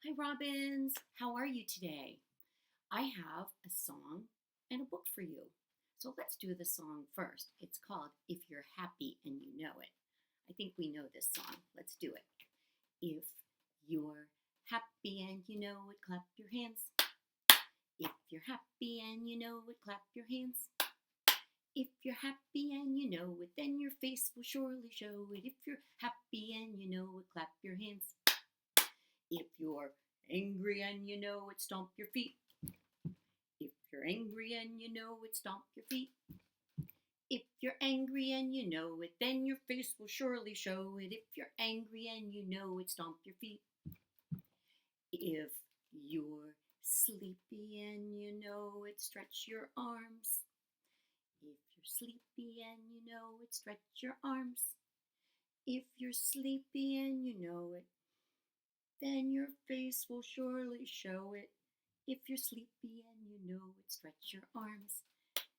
Hi, Robins. How are you today? I have a song and a book for you. So let's do the song first. It's called If You're Happy and You Know It. I think we know this song. Let's do it. If you're happy and you know it, clap your hands. If you're happy and you know it, clap your hands. If you're happy and you know it, then your face will surely show it. If you're happy and you know it, clap your hands. If you're angry and you know it, stomp your feet. If you're angry and you know it, stomp your feet. If you're angry and you know it, then your face will surely show it. If you're angry and you know it, stomp your feet. If you're sleepy and you know it, stretch your arms. If you're sleepy and you know it, stretch your arms. If you're sleepy and you know it, then your face will surely show it. If you're sleepy and you know it, stretch your arms.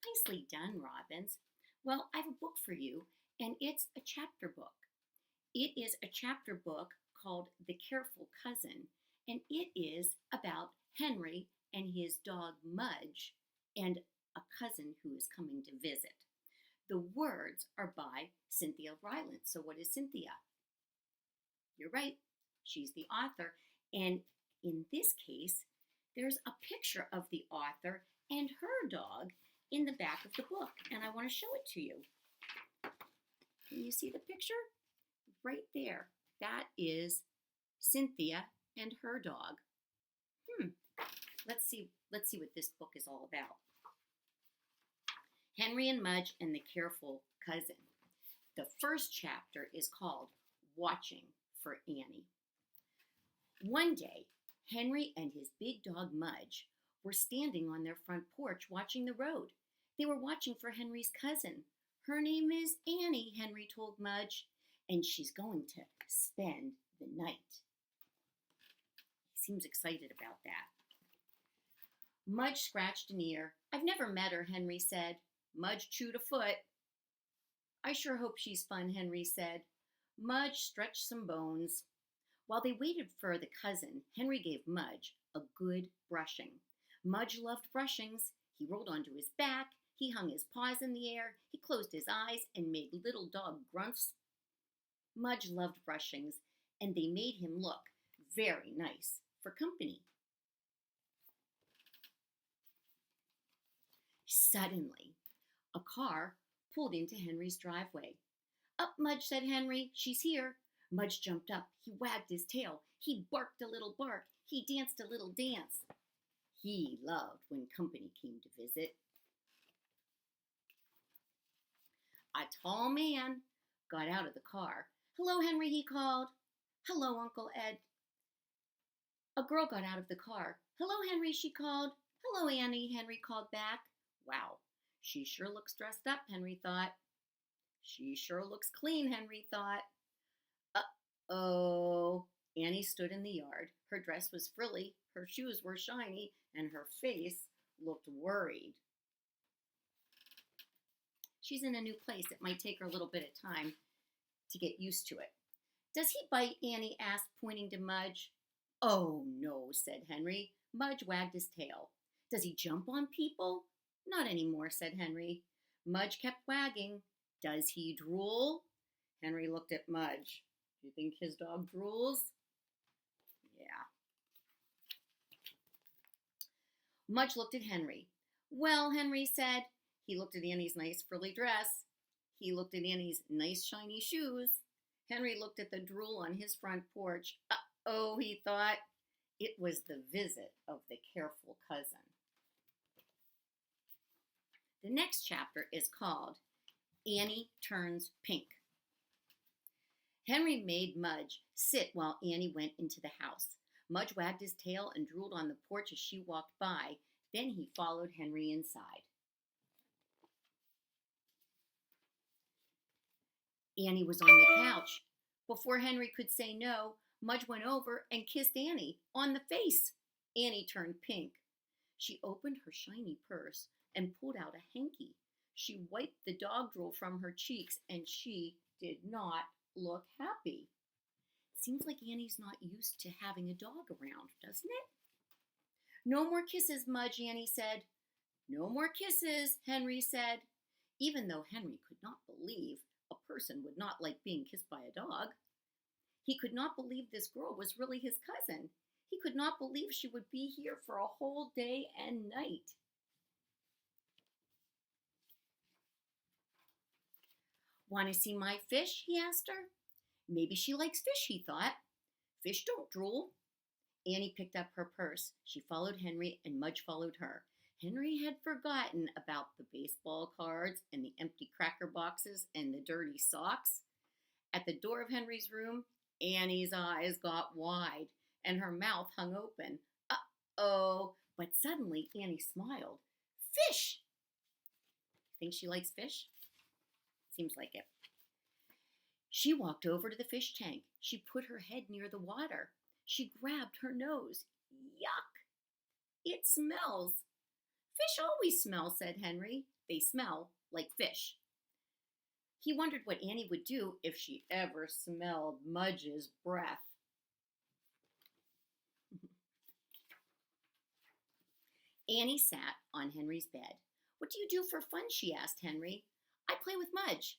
Nicely done, Robins. Well, I have a book for you, and it's a chapter book. It is a chapter book called The Careful Cousin, and it is about Henry and his dog Mudge and a cousin who is coming to visit. The words are by Cynthia Ryland. So what is Cynthia? You're right. She's the author. And in this case, there's a picture of the author and her dog in the back of the book. And I want to show it to you. Can you see the picture? Right there. That is Cynthia and her dog. Let's see what this book is all about. Henry and Mudge and the Careful Cousin. The first chapter is called Watching for Annie. One day, Henry and his big dog Mudge were standing on their front porch watching the road. They were watching for Henry's cousin. Her name is Annie, Henry told Mudge, and she's going to spend the night. He seems excited about that. Mudge scratched an ear. I've never met her, Henry said. Mudge chewed a foot. I sure hope she's fun, Henry said. Mudge stretched some bones. While they waited for the cousin, Henry gave Mudge a good brushing. Mudge loved brushings. He rolled onto his back. He hung his paws in the air. He closed his eyes and made little dog grunts. Mudge loved brushings, and they made him look very nice for company. Suddenly, a car pulled into Henry's driveway. Up, Mudge, said Henry. She's here. Mudge jumped up. He wagged his tail. He barked a little bark. He danced a little dance. He loved when company came to visit. A tall man got out of the car. Hello, Henry, he called. Hello, Uncle Ed. A girl got out of the car. Hello, Henry, she called. Hello, Annie, Henry called back. Wow, she sure looks dressed up, Henry thought. She sure looks clean, Henry thought. Uh-oh. Annie stood in the yard. Her dress was frilly, her shoes were shiny, and her face looked worried. She's in a new place. It might take her a little bit of time to get used to it. Does he bite? Annie asked, pointing to Mudge. Oh, no, said Henry. Mudge wagged his tail. Does he jump on people? Not anymore, said Henry. Mudge kept wagging. Does he drool? Henry looked at Mudge. Do you think his dog drools? Yeah. Mudge looked at Henry. Well, Henry said. He looked at Annie's nice frilly dress. He looked at Annie's nice shiny shoes. Henry looked at the drool on his front porch. Uh-oh, he thought. It was the visit of the careful cousin. The next chapter is called Annie Turns Pink. Henry made Mudge sit while Annie went into the house. Mudge wagged his tail and drooled on the porch as she walked by. Then he followed Henry inside. Annie was on the couch. Before Henry could say no, Mudge went over and kissed Annie on the face. Annie turned pink. She opened her shiny purse and pulled out a hanky. She wiped the dog drool from her cheeks, and she did not look happy. Seems like Annie's not used to having a dog around, doesn't it? No more kisses, Mudge, Annie said. No more kisses, Henry said. Even though Henry could not believe a person would not like being kissed by a dog. He could not believe this girl was really his cousin. He could not believe she would be here for a whole day and night. Want to see my fish? He asked her. Maybe she likes fish, he thought. Fish don't drool. Annie picked up her purse. She followed Henry, and Mudge followed her. Henry had forgotten about the baseball cards and the empty cracker boxes and the dirty socks. At the door of Henry's room, Annie's eyes got wide and her mouth hung open. Uh-oh. But suddenly Annie smiled. Fish! Think she likes fish? Seems like it. She walked over to the fish tank. She put her head near the water. She grabbed her nose. Yuck! It smells. Fish always smell, said Henry. They smell like fish. He wondered what Annie would do if she ever smelled Mudge's breath. Annie sat on Henry's bed. What do you do for fun? She asked Henry. I play with Mudge.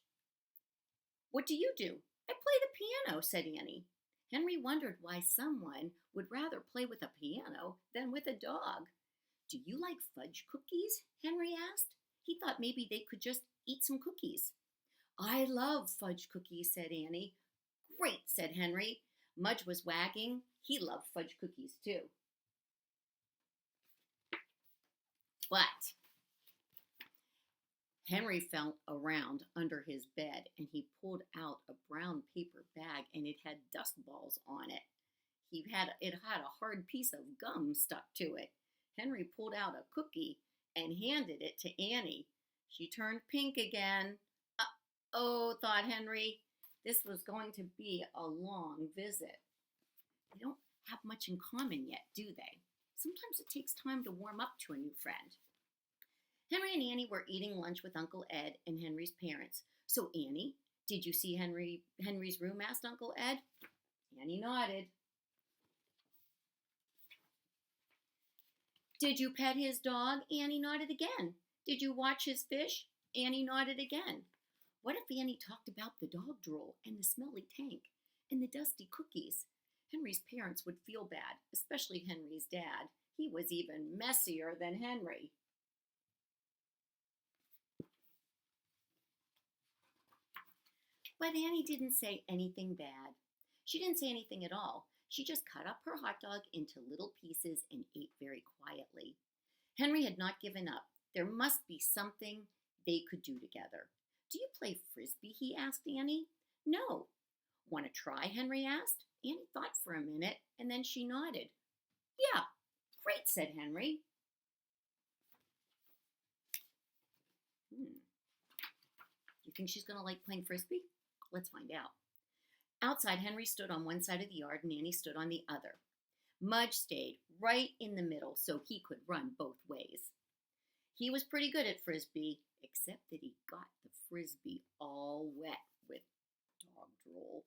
What do you do? I play the piano, said Annie. Henry wondered why someone would rather play with a piano than with a dog. Do you like fudge cookies? Henry asked. He thought maybe they could just eat some cookies. I love fudge cookies, said Annie. Great, said Henry. Mudge was wagging. He loved fudge cookies too. But Henry felt around under his bed and he pulled out a brown paper bag and it had dust balls on it. It had a hard piece of gum stuck to it. Henry pulled out a cookie and handed it to Annie. She turned pink again. Uh-oh, thought Henry. This was going to be a long visit. They don't have much in common yet, do they? Sometimes it takes time to warm up to a new friend. Henry and Annie were eating lunch with Uncle Ed and Henry's parents. So, Annie, did you see Henry's room? Asked Uncle Ed. Annie nodded. Did you pet his dog? Annie nodded again. Did you watch his fish? Annie nodded again. What if Annie talked about the dog drool and the smelly tank and the dusty cookies? Henry's parents would feel bad, especially Henry's dad. He was even messier than Henry. But Annie didn't say anything bad. She didn't say anything at all. She just cut up her hot dog into little pieces and ate very quietly. Henry had not given up. There must be something they could do together. Do you play frisbee? He asked Annie. No. Want to try? Henry asked. Annie thought for a minute and then she nodded. Yeah, great, said Henry. You think she's going to like playing frisbee? Let's find out. Outside, Henry stood on one side of the yard and Annie stood on the other. Mudge stayed right in the middle so he could run both ways. He was pretty good at frisbee, except that he got the frisbee all wet with dog drool.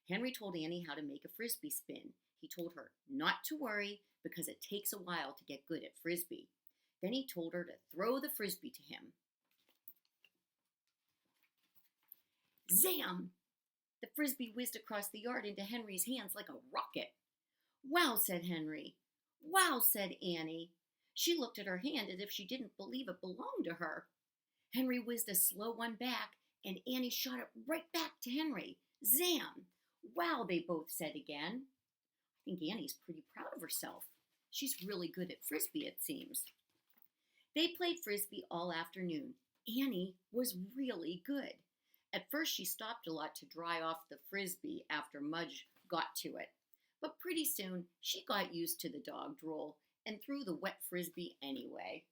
Henry told Annie how to make a frisbee spin. He told her not to worry because it takes a while to get good at frisbee. Then he told her to throw the frisbee to him. Zam! The frisbee whizzed across the yard into Henry's hands like a rocket. Wow, said Henry. Wow, said Annie. She looked at her hand as if she didn't believe it belonged to her. Henry whizzed a slow one back, and Annie shot it right back to Henry. Zam! Wow, they both said again. I think Annie's pretty proud of herself. She's really good at frisbee, it seems. They played frisbee all afternoon. Annie was really good. At first, she stopped a lot to dry off the frisbee after Mudge got to it. But pretty soon, she got used to the dog drool and threw the wet frisbee anyway.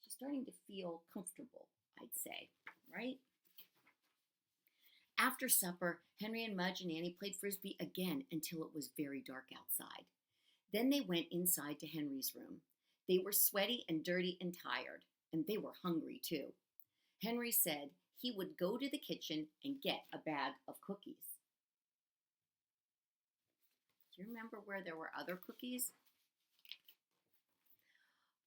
She's starting to feel comfortable, I'd say, right? After supper, Henry and Mudge and Annie played frisbee again until it was very dark outside. Then they went inside to Henry's room. They were sweaty and dirty and tired, and they were hungry too. Henry said he would go to the kitchen and get a bag of cookies. Do you remember where there were other cookies?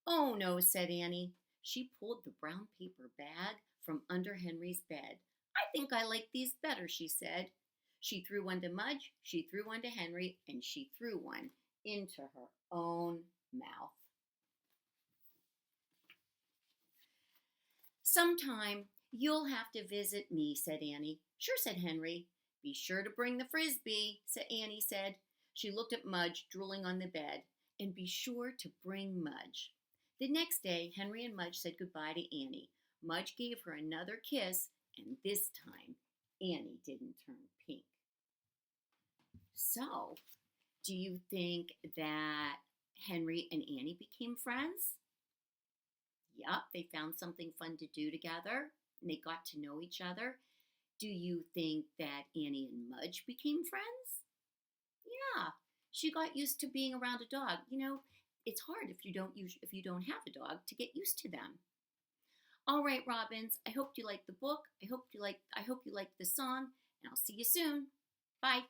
Oh no, said Annie. She pulled the brown paper bag from under Henry's bed. I think I like these better, she said. She threw one to Mudge, she threw one to Henry, and she threw one into her own mouth. Sometime you'll have to visit me, said Annie. Sure, said Henry. Be sure to bring the frisbee, said Annie said. She looked at Mudge drooling on the bed. And be sure to bring Mudge. The next day, Henry and Mudge said goodbye to Annie. Mudge gave her another kiss, and this time, Annie didn't turn pink. So, do you think that Henry and Annie became friends? Yep, they found something fun to do together, and they got to know each other. Do you think that Annie and Mudge became friends? Yeah, she got used to being around a dog. It's hard if you don't have a dog to get used to them. All right, Robins. I hope you liked the book. I hope you liked the song, and I'll see you soon. Bye.